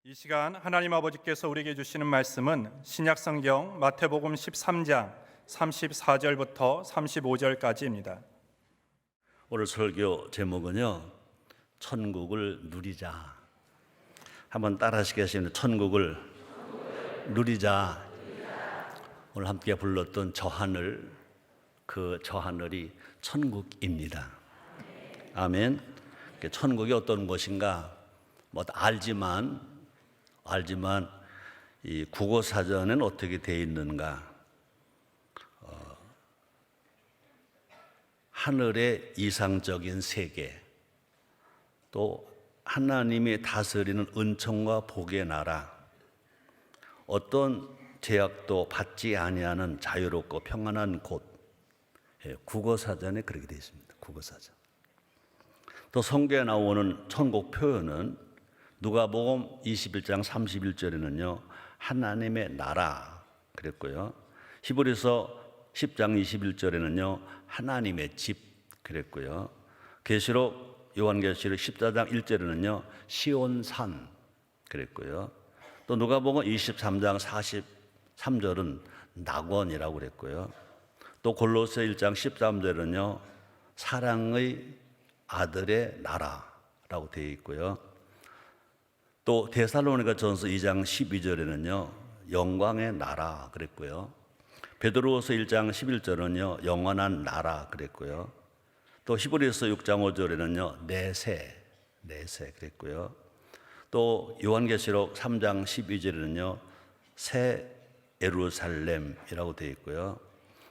이 시간 하나님 아버지께서 우리에게 주시는 말씀은 신약성경 마태복음 13장 34절부터 35절까지입니다. 오늘 설교 제목은요, 천국을 누리자. 한번 따라 하시겠습니다. 천국을 누리자. 오늘 함께 불렀던 저 하늘, 그 저 하늘이 천국입니다. 아멘. 천국이 어떤 곳인가 알지만 이 국어 사전에는 어떻게 되어 있는가? 하늘의 이상적인 세계, 또 하나님이 다스리는 은총과 복의 나라, 어떤 제약도 받지 아니하는 자유롭고 평안한 곳, 국어 사전에 그렇게 되어 있습니다. 국어 사전. 또 성경에 나오는 천국 표현은 누가복음 21장 31절에는요 하나님의 나라 그랬고요, 히브리서 10장 21절에는요 하나님의 집 그랬고요, 계시록 요한계시록 14장 1절에는요 시온산 그랬고요, 또 누가복음 23장 43절은 낙원이라고 그랬고요, 또 골로새 1장 13절은요 사랑의 아들의 나라라고 되어 있고요, 또 데살로니가전서 2장 12절에는요 영광의 나라 그랬고요, 베드로후서 1장 11절은요 영원한 나라 그랬고요, 또 히브리서 6장 5절에는요 내세 그랬고요, 또 요한계시록 3장 12절에는요 새 예루살렘이라고 되어 있고요,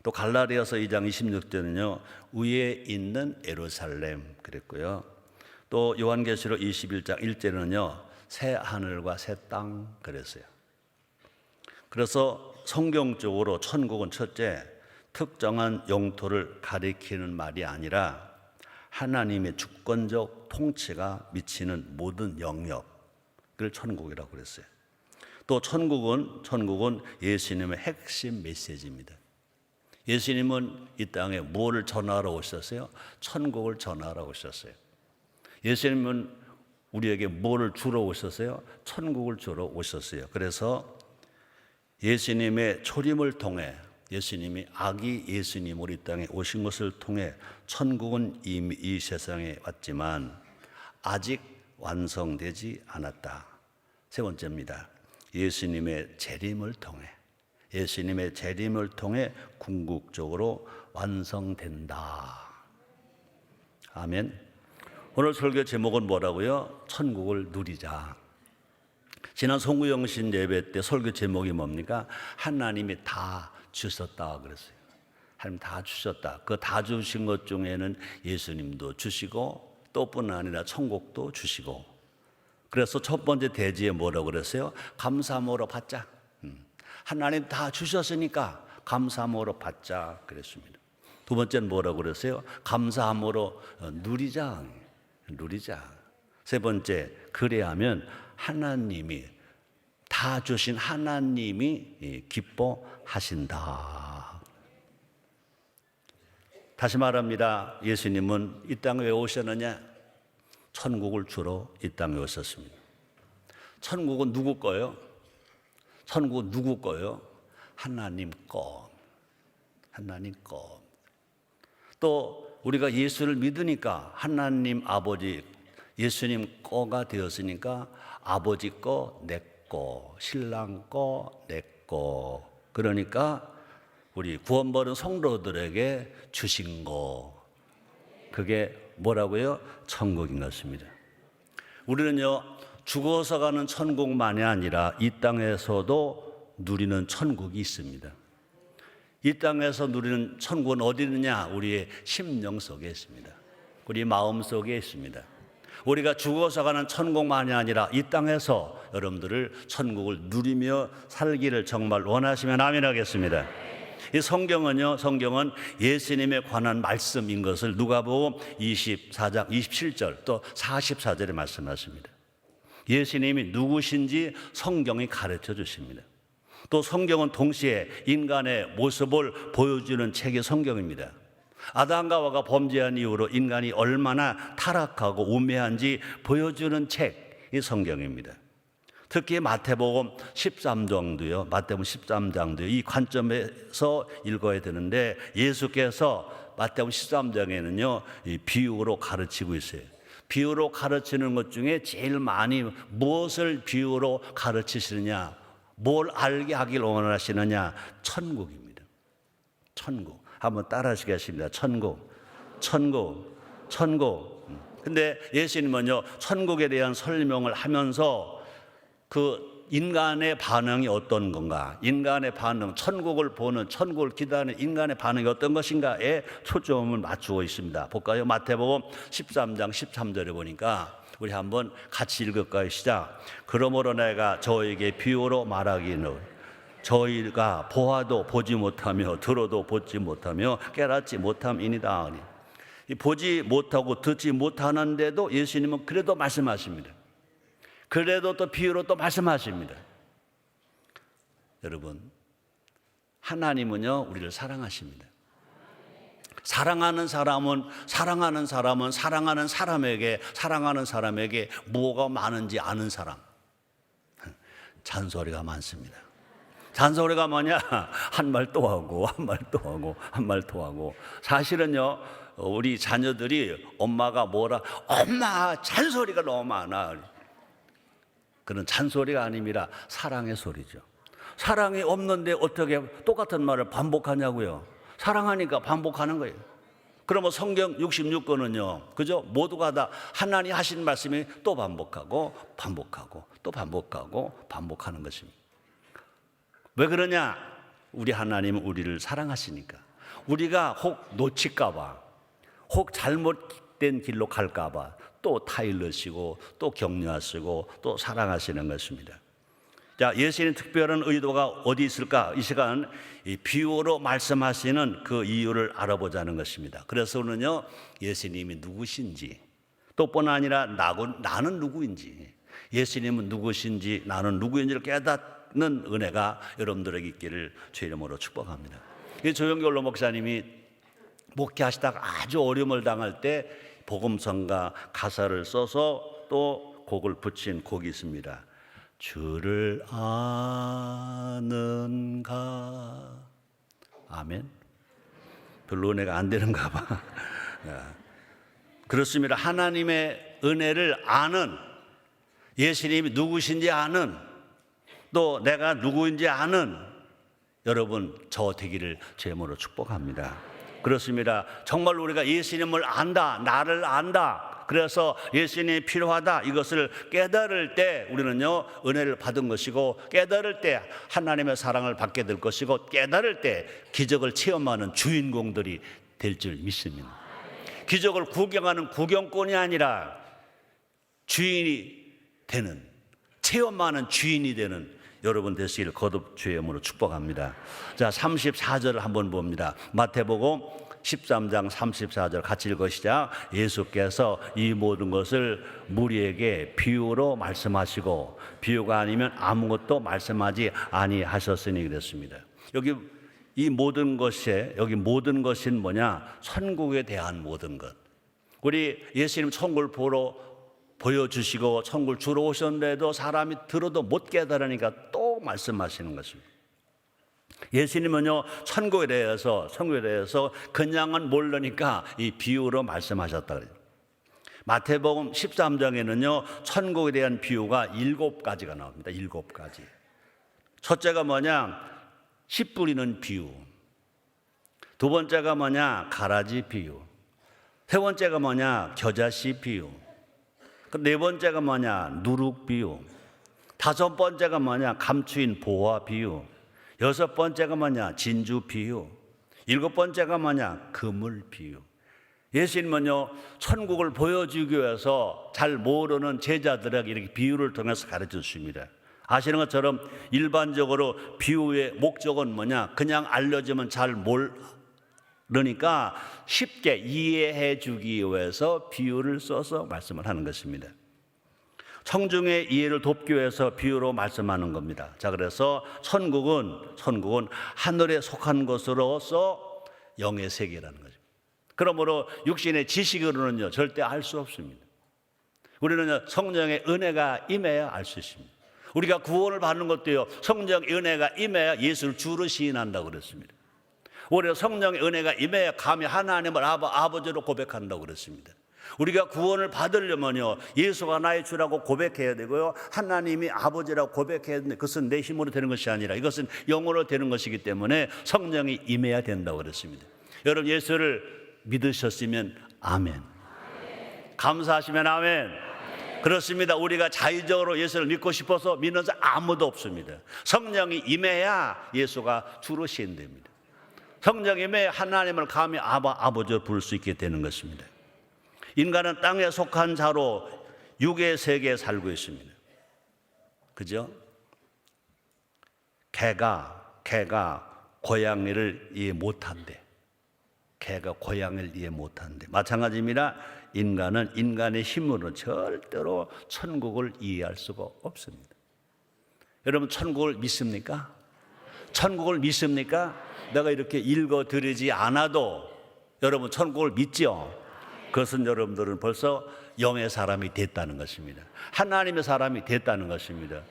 또 갈라디아서 2장 26절에는요 위에 있는 예루살렘 그랬고요, 또 요한계시록 21장 1절에는요 새 하늘과 새 땅 그랬어요. 그래서 성경적으로 천국은 첫째, 특정한 영토를 가리키는 말이 아니라 하나님의 주권적 통치가 미치는 모든 영역을 천국이라고 그랬어요. 또 천국은 예수님의 핵심 메시지입니다. 예수님은 이 땅에 무엇을 전하러 오셨어요? 천국을 전하러 오셨어요. 예수님은 우리에게 뭐를 주러 오셨어요? 천국을 주러 오셨어요. 그래서 예수님의 초림을 통해, 예수님이 아기 예수님으로 이 땅에 오신 것을 통해 천국은 이미 이 세상에 왔지만 아직 완성되지 않았다. 세 번째입니다. 예수님의 재림을 통해 궁극적으로 완성된다. 아멘. 오늘 설교 제목은 뭐라고요? 천국을 누리자. 지난 송구영신 예배 때 설교 제목이 뭡니까? 하나님이 다 주셨다 그랬어요. 하나님 다 주셨다. 그 다 주신 것 중에는 예수님도 주시고 또 뿐 아니라 천국도 주시고, 그래서 첫 번째 대지에 뭐라고 그랬어요? 감사함으로 받자. 하나님 다 주셨으니까 감사함으로 받자 그랬습니다. 두 번째는 뭐라고 그랬어요? 감사함으로 누리자. 세 번째, 그래야면 하나님이 다 주신 하나님이 기뻐하신다. 다시 말합니다. 예수님은 이 땅에 왜 오셨느냐? 천국을 주러 이 땅에 오셨습니다. 천국은 누구 거예요? 천국은 누구 거예요? 하나님 거. 또 우리가 예수를 믿으니까 하나님 아버지 예수님 거가 되었으니까 아버지 거, 내 거, 신랑 거, 내 거. 그러니까 우리 구원받은 성도들에게 주신 거, 그게 뭐라고요? 천국인 것입니다. 우리는요 죽어서 가는 천국만이 아니라 이 땅에서도 누리는 천국이 있습니다. 이 땅에서 누리는 천국은 어디 있느냐? 우리의 심령 속에 있습니다. 우리 마음 속에 있습니다. 우리가 죽어서 가는 천국만이 아니라 이 땅에서 여러분들을 천국을 누리며 살기를 정말 원하시면 아멘 하겠습니다. 이 성경은 예수님에 관한 말씀인 것을 누가복음 24장 27절 또 44절에 말씀하십니다. 예수님이 누구신지 성경이 가르쳐 주십니다. 또 성경은 동시에 인간의 모습을 보여주는 책이 성경입니다. 아담과 하와가 범죄한 이후로 인간이 얼마나 타락하고 우매한지 보여주는 책이 성경입니다. 특히 마태복음 13장도요. 마태복음 13장도요. 이 관점에서 읽어야 되는데 예수께서 마태복음 13장에는요. 이 비유로 가르치고 있어요. 비유로 가르치는 것 중에 제일 많이 무엇을 비유로 가르치시느냐, 뭘 알게 하길 원하시느냐, 천국입니다. 천국. 한번 따라 하시겠습니다. 천국. 천국. 천국. 근데 예수님은요, 천국에 대한 설명을 하면서 그 인간의 반응이 어떤 건가, 인간의 반응, 천국을 보는, 천국을 기다리는 인간의 반응이 어떤 것인가에 초점을 맞추고 있습니다. 볼까요? 마태복음 13장 13절에 보니까 우리 한번 같이 읽을까요? 시작. 그러므로 내가 저에게 비유로 말하기는 저희가 보아도 보지 못하며 들어도 보지 못하며 깨닫지 못함이니이다. 보지 못하고 듣지 못하는데도 예수님은 그래도 말씀하십니다. 그래도 또 비유로 또 말씀하십니다. 여러분, 하나님은요, 우리를 사랑하십니다. 사랑하는 사람은 사랑하는 사람에게 뭐가 많은지 아는 사람. 잔소리가 많습니다. 잔소리가 뭐냐? 한 말 또 하고 한 말 또 하고 한 말 또 하고. 사실은요, 우리 자녀들이 엄마가 뭐라, 엄마 잔소리가 너무 많아. 그런 잔소리가 아닙니다. 사랑의 소리죠. 사랑이 없는데 어떻게 똑같은 말을 반복하냐고요. 사랑하니까 반복하는 거예요. 그러면 성경 66권은요, 그죠? 모두가 다 하나님 하신 말씀이 또 반복하고 또 반복하는 것입니다. 왜 그러냐? 우리 하나님은 우리를 사랑하시니까. 우리가 혹 놓칠까봐, 혹 잘못된 길로 갈까봐 또 타일러시고 또 격려하시고 또 사랑하시는 것입니다. 자, 예수님의 특별한 의도가 어디 있을까? 이 시간 이 비유로 말씀하시는 그 이유를 알아보자는 것입니다. 그래서 오늘은요, 예수님이 누구신지, 또뿐 아니라 나는 누구인지, 예수님은 누구신지, 나는 누구인지를 깨닫는 은혜가 여러분들에게 있기를 주의 이름으로 축복합니다. 조영결로 목사님이 목회하시다가 아주 어려움을 당할 때 복음성가 가사를 써서 또 곡을 붙인 곡이 있습니다. 주를 아는가. 아멘. 별로 은혜가 안 되는가 봐. 그렇습니다. 하나님의 은혜를 아는, 예수님이 누구신지 아는, 또 내가 누구인지 아는 여러분 저 되기를 제목으로 축복합니다. 그렇습니다. 정말 우리가 예수님을 안다, 나를 안다, 그래서 예수님이 필요하다, 이것을 깨달을 때 우리는요 은혜를 받은 것이고, 깨달을 때 하나님의 사랑을 받게 될 것이고, 깨달을 때 기적을 체험하는 주인공들이 될 줄 믿습니다. 기적을 구경하는 구경꾼이 아니라 주인이 되는, 체험하는 주인이 되는 여러분 되시기를 거듭 주의 이름으로 축복합니다. 자, 34절을 한번 봅니다. 마태복음 13장 34절 같이 읽으시자. 예수께서 이 모든 것을 무리에게 비유로 말씀하시고 비유가 아니면 아무것도 말씀하지 아니하셨으니 그랬습니다. 여기 이 모든 것에, 여기 모든 것은 뭐냐? 천국에 대한 모든 것. 우리 예수님 천국을 보여주시고 천국을 주러 오셨는데도 사람이 들어도 못 깨달으니까 또 말씀하시는 것입니다. 예수님은요 천국에 대해서 그냥은 모르니까 이 비유로 말씀하셨다 그래요. 마태복음 13장에는요 천국에 대한 비유가 7가지가 나옵니다. 7가지. 첫째가 뭐냐? 씨 뿌리는 비유. 두 번째가 뭐냐? 가라지 비유. 세 번째가 뭐냐? 겨자씨 비유. 네 번째가 뭐냐? 누룩 비유. 다섯 번째가 뭐냐? 감추인 보화 비유. 여섯 번째가 뭐냐? 진주 비유. 일곱 번째가 뭐냐? 그물 비유. 예수님은요 천국을 보여주기 위해서 잘 모르는 제자들에게 이렇게 비유를 통해서 가르쳐 주십니다. 아시는 것처럼 일반적으로 비유의 목적은 뭐냐? 그냥 알려주면 잘 모르니까 쉽게 이해해 주기 위해서 비유를 써서 말씀을 하는 것입니다. 청중의 이해를 돕기 위해서 비유로 말씀하는 겁니다. 자, 그래서 천국은 하늘에 속한 것으로서 영의 세계라는 거죠. 그러므로 육신의 지식으로는요 절대 알 수 없습니다. 우리는 성령의 은혜가 임해야 알 수 있습니다. 우리가 구원을 받는 것도요, 성령의 은혜가 임해야 예수를 주로 시인한다고 그랬습니다. 오히려 성령의 은혜가 임해야 감히 하나님을 아버지로 고백한다고 그랬습니다. 우리가 구원을 받으려면요, 예수가 나의 주라고 고백해야 되고요, 하나님이 아버지라고 고백해야 되는데, 그것은 내 힘으로 되는 것이 아니라 이것은 영으로 되는 것이기 때문에 성령이 임해야 된다고 그랬습니다. 여러분, 예수를 믿으셨으면 아멘. 감사하시면 아멘. 그렇습니다. 우리가 자의적으로 예수를 믿고 싶어서 믿는 자 아무도 없습니다. 성령이 임해야 예수가 주로 시인됩니다. 성령이 임해야 하나님을 감히 아버지로 부를 수 있게 되는 것입니다. 인간은 땅에 속한 자로 육의 세계에 살고 있습니다. 그죠? 개가 고양이를 이해 못한대. 개가 고양이를 이해 못한대. 마찬가지입니다. 인간은 인간의 힘으로 절대로 천국을 이해할 수가 없습니다. 여러분, 천국을 믿습니까? 천국을 믿습니까? 내가 이렇게 읽어드리지 않아도 여러분 천국을 믿죠? 그것은 여러분들은 벌써 영의 사람이 됐다는 것입니다. 하나님의 사람이 됐다는 것입니다.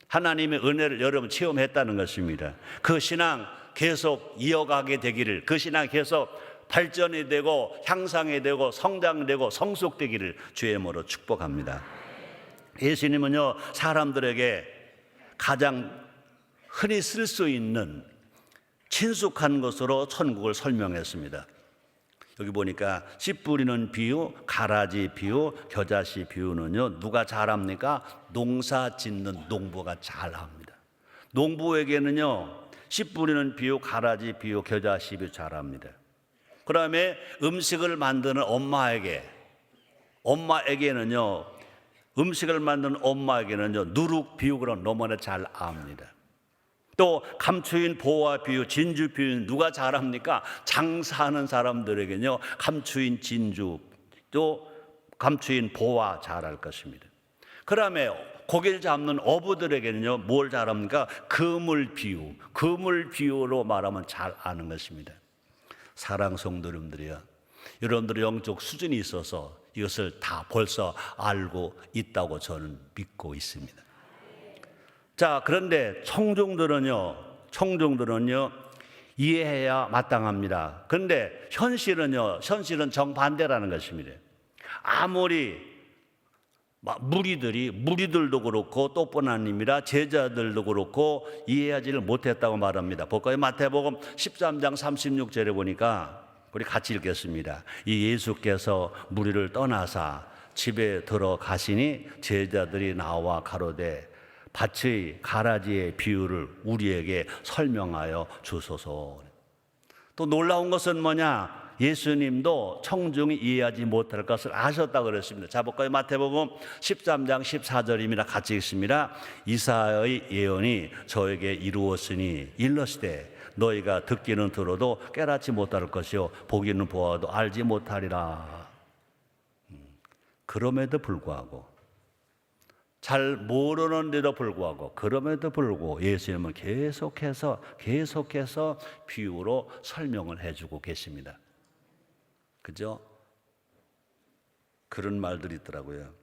하나님의 은혜를 여러분 체험했다는 것입니다. 그 신앙 계속 이어가게 되기를, 그 신앙 계속 발전이 되고 향상이 되고 성장되고 성숙되기를 주의 이름으로 축복합니다. 예수님은요, 사람들에게 가장 흔히 쓸 수 있는 친숙한 것으로 천국을 설명했습니다. 여기 보니까 씨 뿌리는 비유, 가라지 비유, 겨자씨 비유는요, 누가 잘합니까? 농사 짓는 농부가 잘합니다. 농부에게는요, 씨 뿌리는 비유, 가라지 비유, 겨자씨 비유 잘합니다. 그 다음에 음식을 만드는 엄마에게는요, 음식을 만드는 엄마에게는요, 누룩 비유를 너무나 잘 압니다. 또 감추인 보와 비유, 진주 비유는 누가 잘합니까? 장사하는 사람들에게는요, 감추인 진주, 또 감추인 보와 잘할 것입니다. 그 다음에 고기를 잡는 어부들에게는요, 뭘 잘합니까? 그물 비유로 말하면 잘 아는 것입니다. 사랑 성도 여러분들이요, 여러분들의 영적 수준이 있어서 이것을 다 벌써 알고 있다고 저는 믿고 있습니다. 자, 그런데 청중들은요 이해해야 마땅합니다. 그런데 현실은 정반대라는 것입니다. 아무리 무리들도 그렇고 또뿐 아닙니다. 제자들도 그렇고 이해하지를 못했다고 말합니다. 볼까요? 마태복음 13장 36절에 보니까 우리 같이 읽겠습니다. 이 예수께서 무리를 떠나사 집에 들어가시니 제자들이 나와 가로되 밭의 가라지의 비유를 우리에게 설명하여 주소서. 또 놀라운 것은 뭐냐? 예수님도 청중이 이해하지 못할 것을 아셨다고 그랬습니다. 자, 볼까요? 마태복음 13장 14절입니다. 같이 읽습니다. 이사야의 예언이 저에게 이루었으니 일러시되 너희가 듣기는 들어도 깨닫지 못할 것이요 보기는 보아도 알지 못하리라. 그럼에도 불구하고, 잘 모르는데도 불구하고, 그럼에도 불구하고 예수님은 계속해서 비유로 설명을 해주고 계십니다. 그죠? 그런 말들이 있더라고요.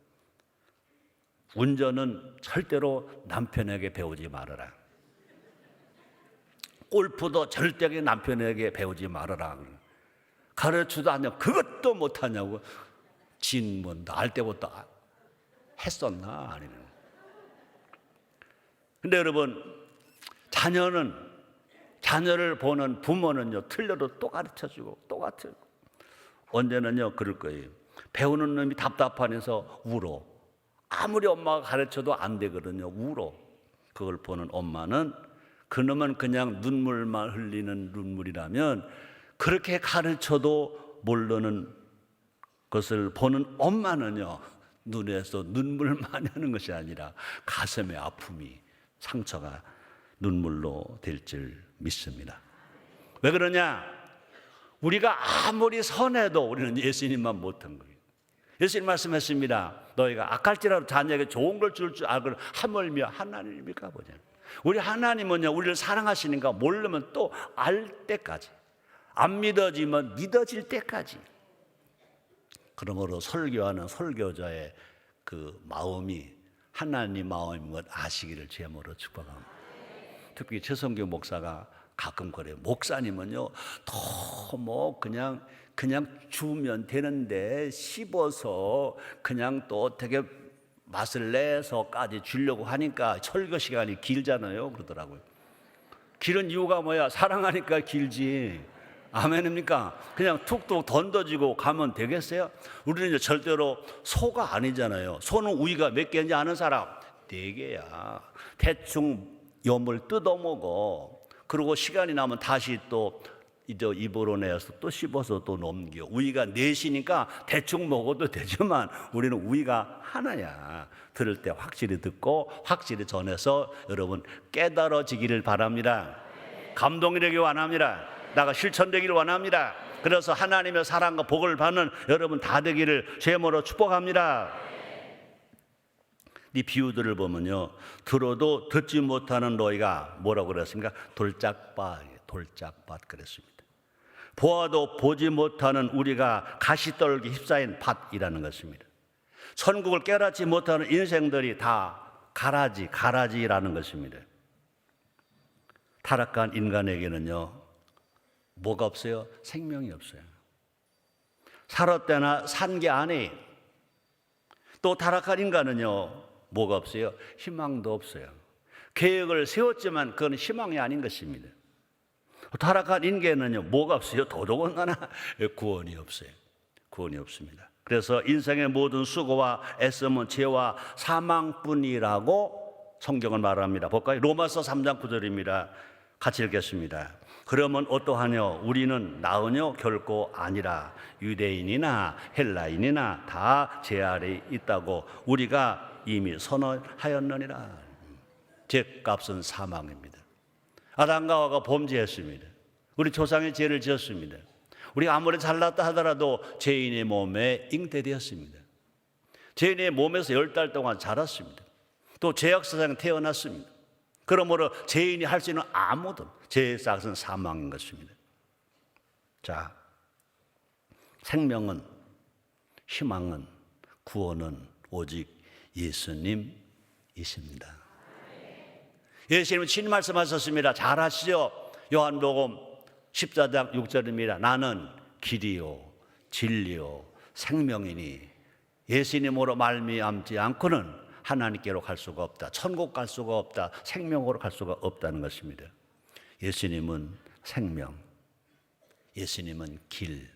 운전은 절대로 남편에게 배우지 말아라. 골프도 절대 남편에게 배우지 말아라. 가르쳐도 안 해. 그것도 못하냐고. 뭐 날 때부터 했었나? 아니면. 근데 여러분, 자녀를 보는 부모는요, 틀려도 또 가르쳐주고 또 가르쳐주고. 언제는요, 그럴 거예요. 배우는 놈이 답답하면서 울어. 아무리 엄마가 가르쳐도 안 되거든요. 울어. 그걸 보는 엄마는, 그놈은 그냥 눈물만 흘리는 눈물이라면, 그렇게 가르쳐도 모르는 것을 보는 엄마는요, 눈에서 눈물만 하는 것이 아니라 가슴의 아픔이, 상처가 눈물로 될 줄 믿습니다. 왜 그러냐? 우리가 아무리 선해도 우리는 예수님만 못한 거예요. 예수님 말씀했습니다. 너희가 악할지라도 자녀에게 좋은 걸 줄 알고 하물며 하나님입니까? 보자. 우리 하나님은요, 우리를 사랑하시니까 모르면 또 알 때까지, 안 믿어지면 믿어질 때까지. 그러므로 설교하는 설교자의 그 마음이 하나님 마음인 것 아시기를 제모로 축복합니다. 특히 최성규 목사가 가끔 그래요. 목사님은요, 그냥 주면 되는데 씹어서 그냥 또 어떻게 맛을 내서까지 주려고 하니까 설교 시간이 길잖아요. 그러더라고요. 길은 이유가 뭐야? 사랑하니까 길지. 아멘입니까? 그냥 툭툭 던져지고 가면 되겠어요? 우리는 이제 절대로 소가 아니잖아요. 소는 우위가 몇 개인지 아는 사람? 4개야. 대충 염을 뜯어먹어. 그리고 시간이 나면 다시 또 이제 입으로 내서 또 씹어서 또 넘겨. 우위가 4시니까 대충 먹어도 되지만 우리는 우위가 하나야. 들을 때 확실히 듣고 확실히 전해서 여러분 깨달아지기를 바랍니다. 감동이 되길 원합니다. 나가 실천되기를 원합니다. 그래서 하나님의 사랑과 복을 받는 여러분 다 되기를 제모로 축복합니다. 이 비유들을 보면요, 들어도 듣지 못하는 너희가 뭐라고 그랬습니까? 돌짝밭 그랬습니다. 보아도 보지 못하는 우리가 가시떨기 휩싸인 밭이라는 것입니다. 천국을 깨닫지 못하는 인생들이 다 가라지라는 것입니다. 타락한 인간에게는요, 뭐가 없어요? 생명이 없어요. 살았대나 산 게 아니에요. 또 타락한 인간은요, 뭐가 없어요? 희망도 없어요. 계획을 세웠지만 그건 희망이 아닌 것입니다. 타락한 인간은요, 뭐가 없어요? 더더군다나 구원이 없어요. 구원이 없습니다. 그래서 인생의 모든 수고와 애씀은 죄와 사망뿐이라고 성경은 말합니다. 볼까요? 로마서 3장 9절입니다. 같이 읽겠습니다. 그러면 어떠하뇨? 우리는 나으뇨? 결코 아니라 유대인이나 헬라인이나 다 제 아래에 있다고 우리가 이미 선언하였느니라. 죄값은 사망입니다. 아담과 하와가 범죄했습니다. 우리 조상의 죄를 지었습니다. 우리가 아무리 잘났다 하더라도 죄인의 몸에 잉태되었습니다. 죄인의 몸에서 10달 동안 자랐습니다. 또 죄악 세상에 태어났습니다. 그러므로 죄인이 할 수 있는 아무도 죄의 싹은 사망인 것입니다. 자, 생명은, 희망은, 구원은 오직 예수님이십니다. 예수님은 친히 말씀하셨습니다. 잘 아시죠? 요한복음 14장 6절입니다. 나는 길이요 진리요 생명이니 예수님으로 말미암지 않고는 하나님께로 갈 수가 없다. 천국 갈 수가 없다. 생명으로 갈 수가 없다는 것입니다. 예수님은 생명, 예수님은 길,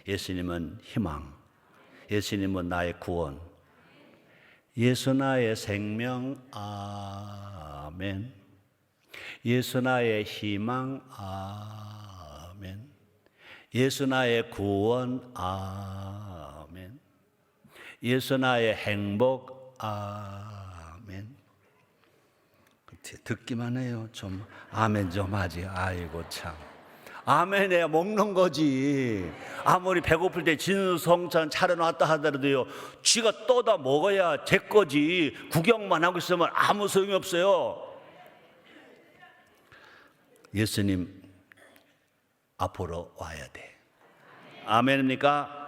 예수님은 희망, 예수님은 나의 구원, 예수 나의 생명, 아멘. 예수 나의 희망, 아멘. 예수 나의 구원, 아멘. 예수 나의 행복, 아멘. 듣기만 해요. 좀 아멘 좀 하지. 아이고 참. 아멘해야 먹는 거지. 아무리 배고플 때 진성찬 차려놨다 하더라도요, 쥐가 떠다 먹어야 제 거지. 구경만 하고 있으면 아무 소용이 없어요. 예수님 앞으로 와야 돼. 아멘입니까?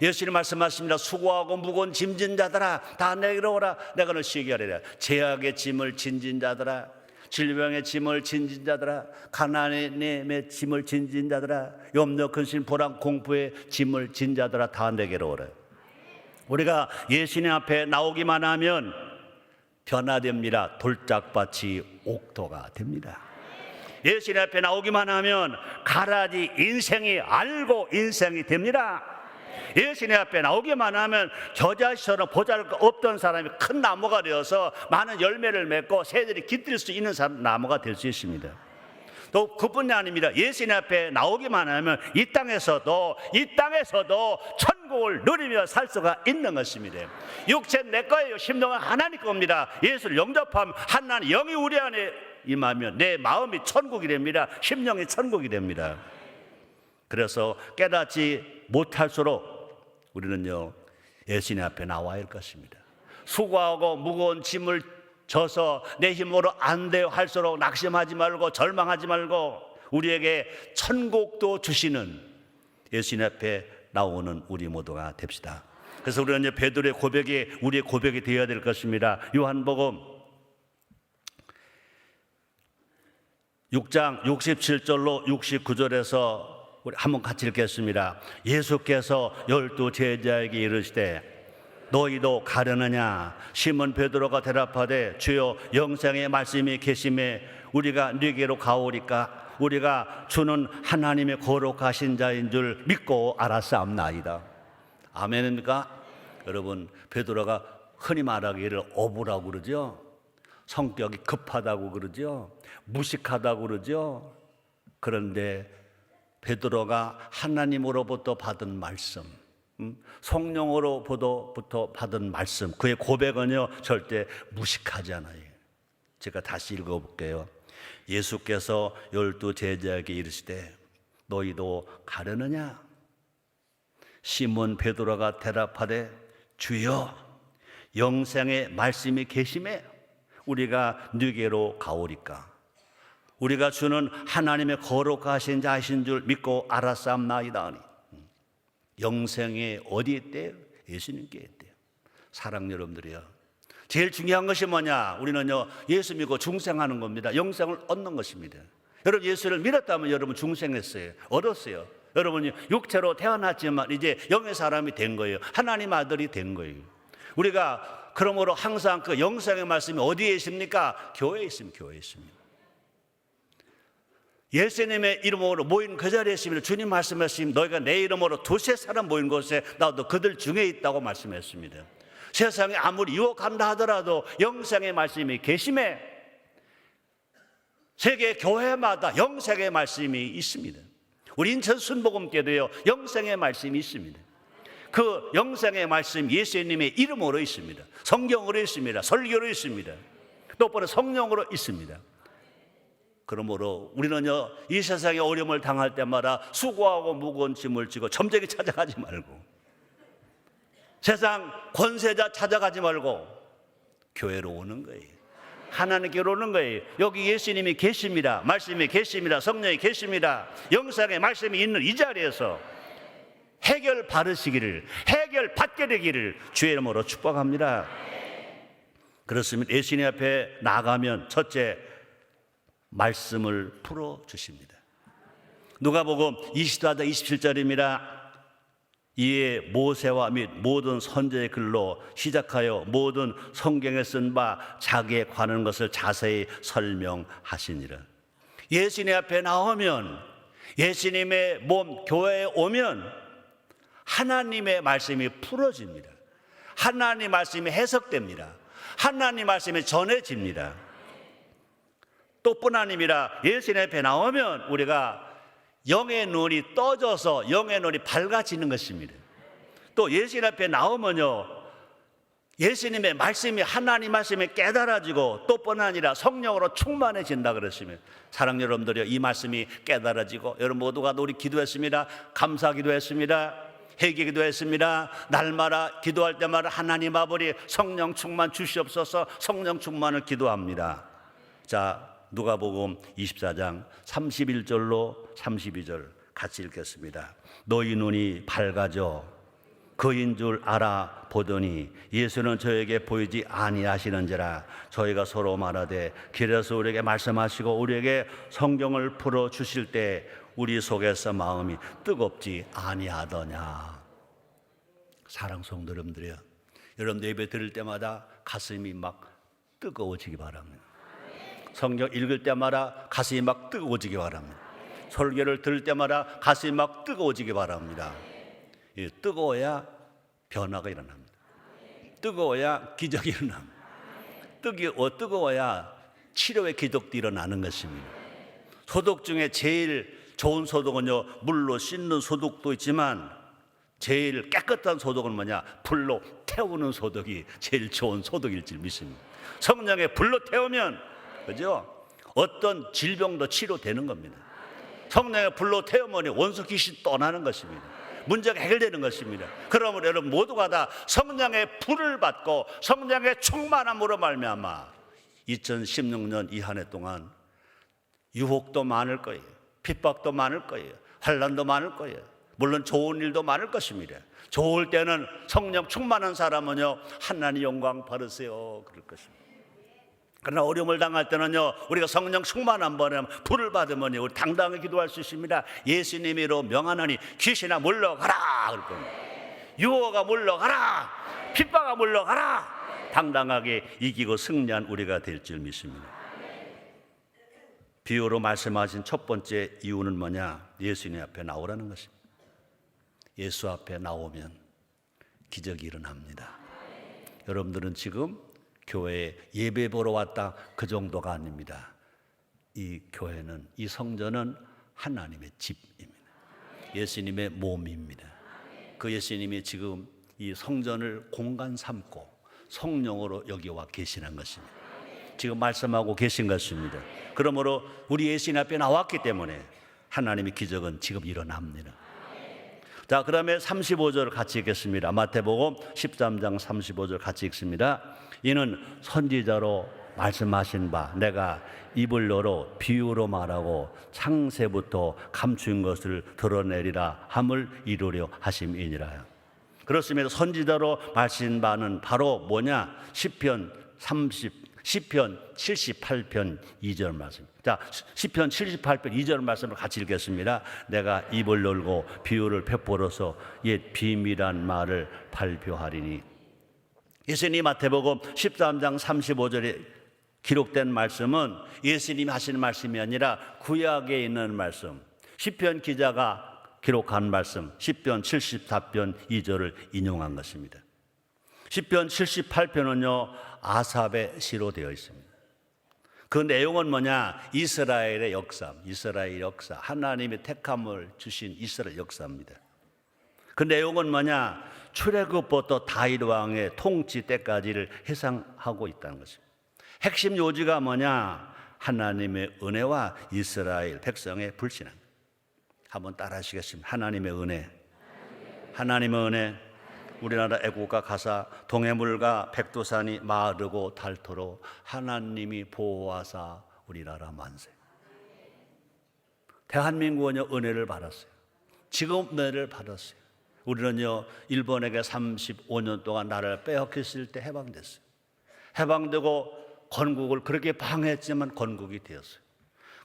예수님 말씀하십니다. 수고하고 무거운 짐진 자들아 다 내게로 오라. 내가 너 쉬게 하리라. 죄악의 짐을 진진 자들아, 질병의 짐을 진진 자들아, 가난의 짐을 진진 자들아, 염려 근심 불안 공부의 짐을 진 자들아 다 내게로 오라. 우리가 예수님 앞에 나오기만 하면 변화됩니다. 돌짝밭이 옥토가 됩니다. 예수님 앞에 나오기만 하면 가라지 인생이 알고 인생이 됩니다. 예수님 앞에 나오기만 하면 저자처럼 보잘것없던 사람이 큰 나무가 되어서 많은 열매를 맺고 새들이 깃들 수 있는 나무가 될 수 있습니다. 또 그뿐이 아닙니다. 예수님 앞에 나오기만 하면 이 땅에서도 천국을 누리며 살 수가 있는 것입니다. 육체는 내 거예요. 심령은 하나님 겁니다. 예수를 영접하면 하나님 영이 우리 안에 임하면 내 마음이 천국이 됩니다. 심령이 천국이 됩니다. 그래서 깨닫지 못할수록 우리는요, 예수님 앞에 나와야 할 것입니다. 수고하고 무거운 짐을 져서 내 힘으로 안 돼요 할수록 낙심하지 말고 절망하지 말고 우리에게 천국도 주시는 예수님 앞에 나오는 우리 모두가 됩시다. 그래서 우리는 이제 베드로의 고백이 우리의 고백이 되어야 될 것입니다. 요한복음 6장 67절로 69절에서 우리 한번 같이 읽겠습니다. 예수께서 12 제자에게 이르시되 너희도 가려느냐? 시몬 베드로가 대답하되 주여 영생의 말씀이 계심에 우리가 네게로 가오리까? 우리가 주는 하나님의 거룩하신 자인 줄 믿고 알았사옵나이다. 아멘입니까? 여러분, 베드로가 흔히 말하기를 어부라고 그러죠. 성격이 급하다고 그러죠. 무식하다고 그러죠. 그런데 베드로가 하나님으로부터 받은 말씀, 성령으로부터 받은 말씀, 그의 고백은요 절대 무식하지 않아요. 제가 다시 읽어볼게요. 예수께서 12 제자에게 이르시되 너희도 가려느냐? 시몬 베드로가 대답하되 주여 영생의 말씀이 계심에 우리가 네게로 가오리까? 우리가 주는 하나님의 거룩하신 자이신 줄 믿고 알았사옵나이다 하니. 영생이 어디에 있대요? 예수님께 있대요. 사랑 여러분들이요, 제일 중요한 것이 뭐냐? 우리는요 예수 믿고 중생하는 겁니다. 영생을 얻는 것입니다. 여러분 예수를 믿었다면 여러분 중생했어요. 얻었어요. 여러분이 육체로 태어났지만 이제 영의 사람이 된 거예요. 하나님 아들이 된 거예요. 우리가 그러므로 항상 그 영생의 말씀이 어디에 있습니까? 교회에 있습니다. 교회에 있습니다. 예수님의 이름으로 모인 그 자리에 있습니다. 주님 말씀하십니다. 너희가 내 이름으로 두세 사람 모인 곳에 나도 그들 중에 있다고 말씀했습니다. 세상에 아무리 유혹한다 하더라도 영생의 말씀이 계심에 세계 교회마다 영생의 말씀이 있습니다. 우리 인천 순복음교회도요 영생의 말씀이 있습니다. 그 영생의 말씀 예수님의 이름으로 있습니다. 성경으로 있습니다. 설교로 있습니다. 또 성령으로 있습니다. 그러므로 우리는요 이 세상에 어려움을 당할 때마다 수고하고 무거운 짐을 지고 점쟁이 찾아가지 말고 세상 권세자 찾아가지 말고 교회로 오는 거예요. 하나님께로 오는 거예요. 여기 예수님이 계십니다. 말씀이 계십니다. 성령이 계십니다. 영생의 말씀이 있는 이 자리에서 해결 받으시기를, 해결 받게 되기를 주의 이름으로 축복합니다. 그렇습니다. 예수님 앞에 나가면 첫째 말씀을 풀어주십니다. 누가복음 24장 27절입니다. 이에 모세와 및 모든 선지자의 글로 시작하여 모든 성경에 쓴 바 자기에 관한 것을 자세히 설명하시니라. 예수님 앞에 나오면, 예수님의 몸 교회에 오면 하나님의 말씀이 풀어집니다. 하나님의 말씀이 해석됩니다. 하나님의 말씀이 전해집니다. 또 뿐 아니라 예수님 앞에 나오면 우리가 영의 눈이 떠져서 영의 눈이 밝아지는 것입니다. 또 예수님 앞에 나오면요 예수님의 말씀이, 하나님 말씀이 깨달아지고 또 뿐 아니라 성령으로 충만해진다 그랬습니다. 사랑 여러분들이요, 이 말씀이 깨달아지고 여러분 모두가 우리 기도했습니다. 감사 기도했습니다. 회개 기도했습니다. 날마다 기도할 때마다 하나님 아버지 성령 충만 주시옵소서, 성령 충만을 기도합니다. 자, 누가복음 24장 31절로 32절 같이 읽겠습니다. 너희 눈이 밝아져 그인 줄 알아보더니 예수는 저에게 보이지 아니하시는지라. 저희가 서로 말하되 길에서 우리에게 말씀하시고 우리에게 성경을 풀어주실 때 우리 속에서 마음이 뜨겁지 아니하더냐. 사랑 성도 여러분들이요, 여러분 예배 드릴 때마다 가슴이 막 뜨거워지기 바랍니다. 성경 읽을 때마다 가슴이 막 뜨거워지기 바랍니다. 설교를 들을 때마다 가슴이 막 뜨거워지기 바랍니다. 뜨거워야 변화가 일어납니다. 뜨거워야 기적이 일어납니다. 뜨거워야 치료의 기적도 일어나는 것입니다. 소독 중에 제일 좋은 소독은요 물로 씻는 소독도 있지만 제일 깨끗한 소독은 뭐냐? 불로 태우는 소독이 제일 좋은 소독일 줄 믿습니다. 성령에 불로 태우면 그죠? 어떤 질병도 치료되는 겁니다. 성령의 불로 태우면 원수 귀신 떠나는 것입니다. 문제가 해결되는 것입니다. 그러므로 여러분 모두가 다 성령의 불을 받고 성령의 충만함으로 말미암아 2016년 이 한 해 동안 유혹도 많을 거예요. 핍박도 많을 거예요. 환난도 많을 거예요. 물론 좋은 일도 많을 것입니다. 좋을 때는 성령 충만한 사람은요, 하나님 영광 받으세요 그럴 것입니다. 그러나 어려움을 당할 때는요, 우리가 성령 충만한 번에 불을 받으면요, 우리 당당히 기도할 수 있습니다. 예수님으로 명하노니 귀신아 물러가라 그럴 겁니다. 유호가 물러가라, 핍박아 물러가라. 당당하게 이기고 승리한 우리가 될 줄 믿습니다. 비유로 말씀하신 첫 번째 이유는 뭐냐? 예수님 앞에 나오라는 것입니다. 예수 앞에 나오면 기적이 일어납니다. 여러분들은 지금 교회에 예배 보러 왔다 그 정도가 아닙니다. 이 교회는, 이 성전은 하나님의 집입니다. 예수님의 몸입니다. 그 예수님이 지금 이 성전을 공간 삼고 성령으로 여기 와 계시는 것입니다. 지금 말씀하고 계신 것입니다. 그러므로 우리 예수님 앞에 나왔기 때문에 하나님의 기적은 지금 일어납니다. 자, 그다음에 35절 같이 읽겠습니다. 마태복음 13장 35절 같이 읽습니다. 이는 선지자로 말씀하신 바 내가 입을 열어 비유로 말하고 창세부터 감춘 것을 드러내리라 함을 이루려 하심이니라. 그렇습니다. 선지자로 말씀하신 바는 바로 뭐냐? 시편 78편 2절 말씀. 자, 시편 78편 2절 말씀을 같이 읽겠습니다. 내가 입을 열고 비유를 베풀어서 옛 비밀한 말을 발표하리니. 예수님 마태복음 13장 35절에 기록된 말씀은 예수님이 하시는 말씀이 아니라 구약에 있는 말씀, 시편 기자가 기록한 말씀, 시편 74편 2절을 인용한 것입니다. 시편 78편은요 아삽의 시로 되어 있습니다. 그 내용은 뭐냐? 이스라엘의 역사, 이스라엘 역사, 하나님의 택함을 주신 이스라엘 역사입니다. 그 내용은 뭐냐? 출애굽부터 다윗 왕의 통치 때까지를 해상하고 있다는 것입니다. 핵심 요지가 뭐냐? 하나님의 은혜와 이스라엘 백성의 불신앙. 한번 따라 하시겠습니다. 하나님의 은혜, 하나님의 은혜. 우리나라 애국가 가사 동해물과 백두산이 마르고 닳도록 하나님이 보호하사 우리나라 만세. 대한민국은요 은혜를 받았어요. 지금 은혜를 받았어요. 우리는요 일본에게 35년 동안 나라를 빼앗겼을 때 해방됐어요. 해방되고 건국을 그렇게 방해했지만 건국이 되었어요.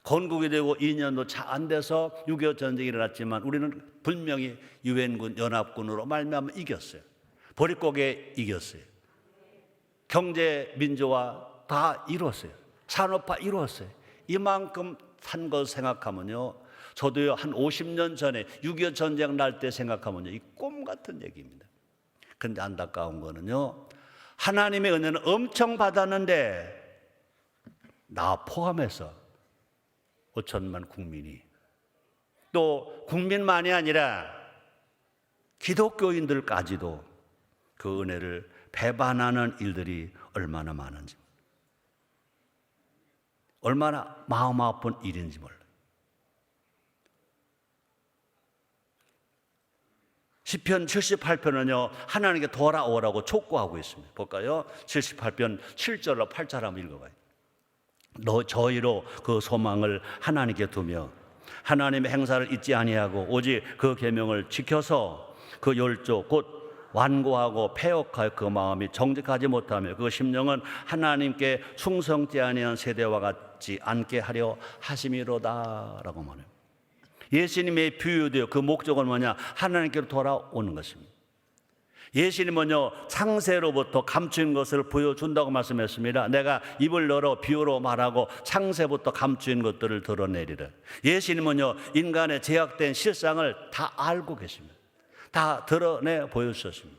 건국이 되고 2년도 차 안 돼서 6.25 전쟁이 일어났지만 우리는 분명히 유엔군 연합군으로 말미암아 이겼어요. 보릿고개 이겼어요. 경제 민주화 다 이뤘어요. 산업화 이뤘어요. 이만큼 산 것 생각하면요, 저도요 한 50년 전에 6.25 전쟁 날 때 생각하면요 이 꿈 같은 얘기입니다. 그런데 안타까운 거는요, 하나님의 은혜는 엄청 받았는데 나 포함해서 5천만 국민이, 또 국민만이 아니라 기독교인들까지도 그 은혜를 배반하는 일들이 얼마나 많은지, 얼마나 마음 아픈 일인지 몰라요. 시편 78편은요 하나님께 돌아오라고 촉구하고 있습니다. 볼까요? 78편 7절로 8절 한번 읽어봐요. 너 저희로 그 소망을 하나님께 두며 하나님의 행사를 잊지 아니하고 오직 그 계명을 지켜서 그 열조 곧 완고하고 패역할 그 마음이 정직하지 못하며 그 심령은 하나님께 충성치 아니한 세대와 같지 않게 하려 하심이로다라고 말해요. 예수님의 비유되어 그 목적은 뭐냐? 하나님께로 돌아오는 것입니다. 예수님은요 창세로부터 감춘 것을 보여준다고 말씀했습니다. 내가 입을 열어 비유로 말하고 창세부터 감춘 것들을 드러내리라. 예수님은요 인간의 제약된 실상을 다 알고 계십니다. 다 드러내 보여주셨습니다.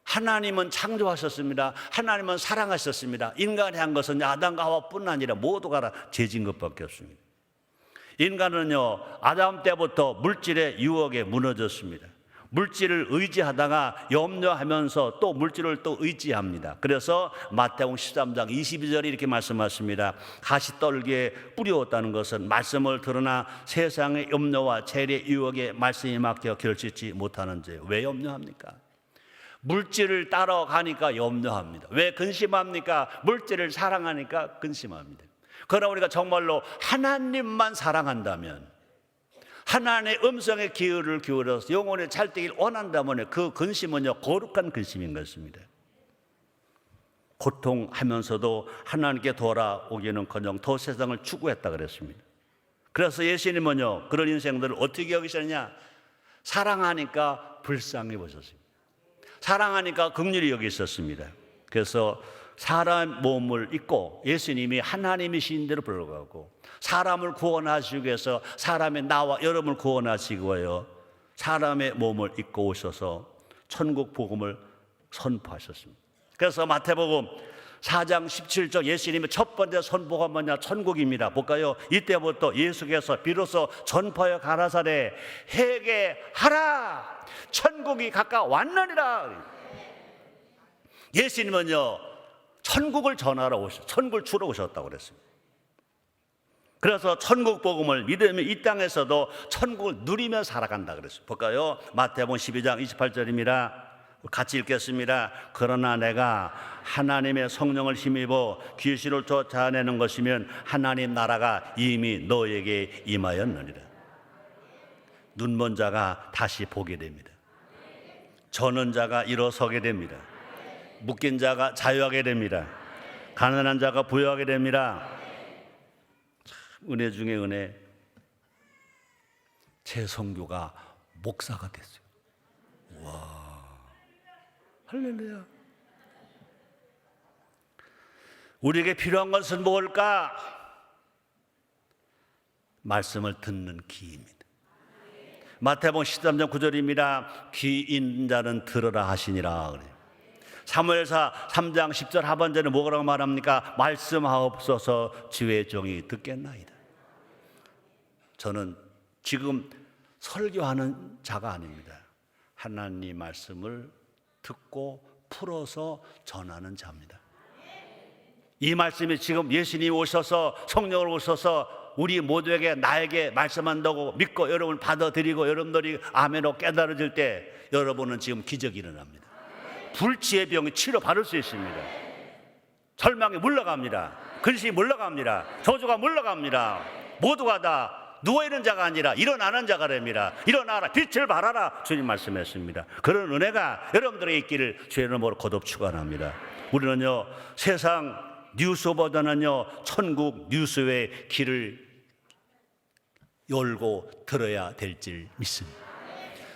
하나님은 창조하셨습니다. 하나님은 사랑하셨습니다. 인간이 한 것은 아담과 하와뿐 아니라 모두가 다 죄진 것밖에 없습니다. 인간은요 아담 때부터 물질의 유혹에 무너졌습니다. 물질을 의지하다가 염려하면서 또 물질을 또 의지합니다. 그래서 마태복음 13장 22절에 이렇게 말씀하십니다. 가시떨기에 뿌리었다는 것은 말씀을 들으나 세상의 염려와 재리의 유혹에 말씀이 막혀 결실치 못하는 죄. 왜 염려합니까? 물질을 따라가니까 염려합니다. 왜 근심합니까? 물질을 사랑하니까 근심합니다. 그러나 우리가 정말로 하나님만 사랑한다면, 하나님의 음성에 귀를 기울여서 영혼이 잘 되길 원한다면 그 근심은요, 거룩한 근심인 것입니다. 고통하면서도 하나님께 돌아오기는커녕 더 세상을 추구했다 그랬습니다. 그래서 예수님은요, 그런 인생들을 어떻게 여기셨느냐? 사랑하니까 불쌍히 보셨습니다. 사랑하니까 긍휼히 여기셨습니다. 그래서 사람 몸을 입고 예수님이 하나님이신 대로 불러가고 사람을 구원하시기 위해서 사람의 나와 여러분을 구원하시기 위하여 사람의 몸을 입고 오셔서 천국 복음을 선포하셨습니다. 그래서 마태복음 4장 17절 예수님의 첫 번째 선포가 뭐냐? 천국입니다. 볼까요? 이때부터 예수께서 비로소 전파하여 가라사대 회개하라, 천국이 가까웠느니라. 예수님은요, 천국을 전하러 오셨어요. 천국을 주러 오셨다고 그랬습니다. 그래서 천국 복음을 믿으면 이 땅에서도 천국을 누리며 살아간다 그랬어요. 볼까요? 마태복음 12장 28절입니다. 같이 읽겠습니다. 그러나 내가 하나님의 성령을 힘입어 귀신을 쫓아내는 것이면 하나님 나라가 이미 너에게 임하였느니라. 눈먼 자가 다시 보게 됩니다. 저는 자가 일어서게 됩니다. 묶인 자가 자유하게 됩니다. 가난한 자가 부유하게 됩니다. 참, 은혜 중에 은혜. 제 성교가 목사가 됐어요. 와, 할렐루야. 우리에게 필요한 것은 뭘까? 말씀을 듣는 귀입니다. 마태복음 13장 9절입니다. 귀 있는 자는 들으라 하시니라 그래요. 사무엘사 3장 10절 하반절에 뭐라고 말합니까? 말씀하옵소서 주의 종이 듣겠나이다. 저는 지금 설교하는 자가 아닙니다. 하나님 말씀을 듣고 풀어서 전하는 자입니다. 이 말씀이 지금 예수님이 오셔서 성령을 오셔서 우리 모두에게 나에게 말씀한다고 믿고 여러분을 받아들이고 여러분들이 아멘으로 깨달아질 때 여러분은 지금 기적이 일어납니다. 불치의 병이 치료받을 수 있습니다. 절망이 물러갑니다. 근심이 물러갑니다. 저주가 물러갑니다. 모두가 다 누워있는 자가 아니라 일어나는 자가 됩니다. 일어나라, 빛을 발하라, 주님 말씀했습니다. 그런 은혜가 여러분들에게 있기를 주의 이름으로 거듭 축원합니다. 우리는요, 세상 뉴스보다는요, 천국 뉴스의 길을 열고 들어야 될 줄 믿습니다.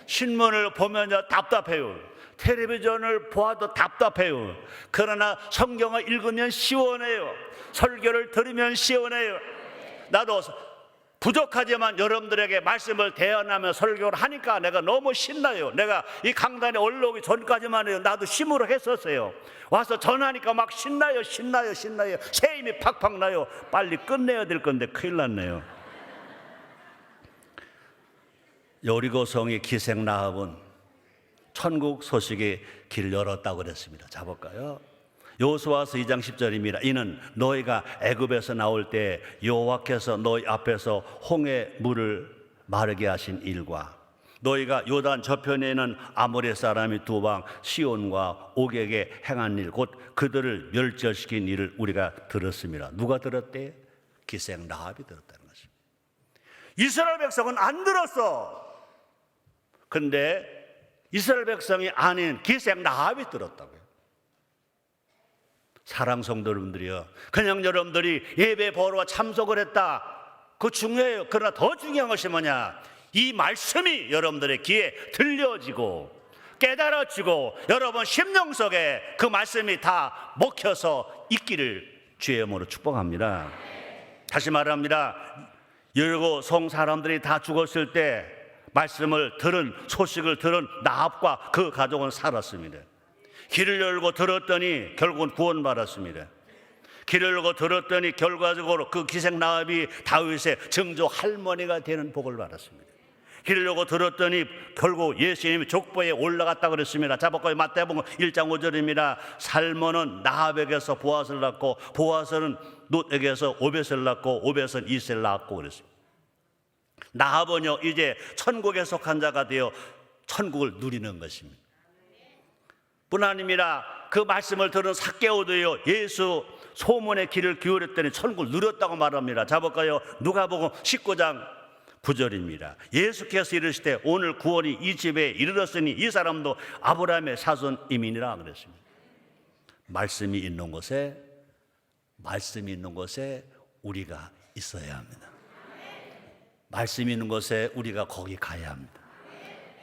신문을 보면요, 답답해요. 텔레비전을 보아도 답답해요. 그러나 성경을 읽으면 시원해요. 설교를 들으면 시원해요. 나도 부족하지만 여러분들에게 말씀을 대언하며 설교를 하니까 내가 너무 신나요. 내가 이 강단에 올라오기 전까지만 해도 나도 힘으로 했었어요. 와서 전하니까 막 신나요. 새 힘이 팍팍 나요. 빨리 끝내야 될 건데 큰일 났네요. 여리고성의 기생 라합은 천국 소식의 길을 열었다고 그랬습니다. 자볼까요? 여호수아서 2장 10절입니다. 이는 너희가 애굽에서 나올 때 여호와께서 너희 앞에서 홍해 물을 마르게 하신 일과 너희가 요단 저편에 있는 아모레 사람이 두 방 시온과 옥에게 행한 일 곧 그들을 멸절시킨 일을 우리가 들었습니다. 누가 들었대? 기생 라합이 들었다는 것입니다. 이스라엘 백성은 안 들었어. 근데 이스라엘 백성이 아닌 기생 라합이 들었다고요. 사랑 성도 여러분들이요, 그냥 여러분들이 예배 보러 참석을 했다, 그거 중요해요. 그러나 더 중요한 것이 뭐냐? 이 말씀이 여러분들의 귀에 들려지고 깨달아지고 여러분 심령 속에 그 말씀이 다 먹혀서 있기를 주의 이름으로 축복합니다. 다시 말합니다. 여리고성 사람들이 다 죽었을 때 말씀을 들은, 소식을 들은 라합과 그 가족은 살았습니다. 길을 열고 들었더니 결국은 구원받았습니다. 길을 열고 들었더니 결과적으로 그 기생 라합이 다윗의 증조 할머니가 되는 복을 받았습니다. 길을 열고 들었더니 결국 예수님이 족보에 올라갔다고 그랬습니다. 자, 볼까요? 마태복음 1장 5절입니다. 살몬은 라합에게서 보아스를 낳고 보아스는 룻에게서 오벳을 낳고 오벳은 이세를 낳았고 그랬습니다. 라합은요, 이제 천국에 속한 자가 되어 천국을 누리는 것입니다. 뿐 아닙니다. 그 말씀을 들은 삭개오도요, 예수 소문의 길을 기울였더니 천국을 누렸다고 말합니다. 자, 볼까요? 누가복음 19장 9절입니다. 예수께서 이르시되 오늘 구원이 이 집에 이르렀으니 이 사람도 아브라함의 자손임이니라 그랬습니다. 말씀이 있는 곳에 우리가 있어야 합니다. 말씀이 있는 곳에 우리가 거기 가야 합니다.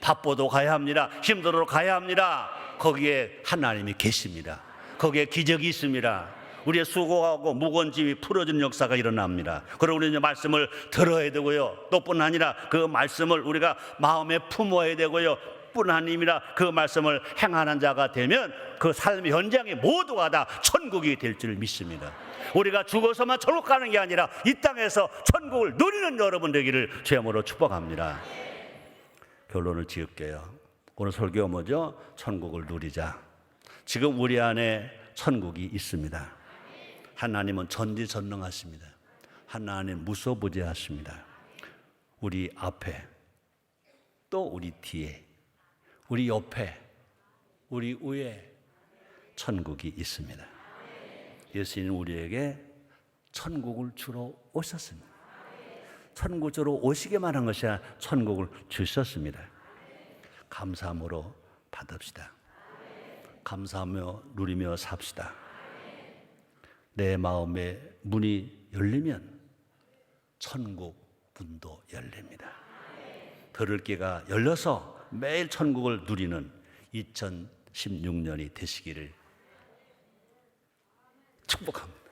바빠도 가야 합니다. 힘들어도 가야 합니다. 거기에 하나님이 계십니다. 거기에 기적이 있습니다. 우리의 수고하고 무거운 짐이 풀어지는 역사가 일어납니다. 그럼 우리는 말씀을 들어야 되고요. 또 뿐 아니라 그 말씀을 우리가 마음에 품어야 되고요. 뿐 아니라 그 말씀을 행하는 자가 되면 그 삶의 현장이 모두가 다 천국이 될 줄 믿습니다. 우리가 죽어서만 천국 가는 게 아니라 이 땅에서 천국을 누리는 여러분 되기를 주님으로 축복합니다. 결론을 지을게요. 오늘 설교가 뭐죠? 천국을 누리자. 지금 우리 안에 천국이 있습니다. 하나님은 전지전능하십니다. 하나님 무소부재하십니다. 우리 앞에 또 우리 뒤에 우리 옆에 우리 위에 천국이 있습니다. 예수님은 우리에게 천국을 주러 오셨습니다. 천국 주러 오시게만 한 것이 아니라 천국을 주셨습니다. 감사함으로 받읍시다. 감사하며 누리며 삽시다. 내 마음의 문이 열리면 천국 문도 열립니다. 들을 귀가 열려서 매일 천국을 누리는 2016년이 되시기를 축복합니다.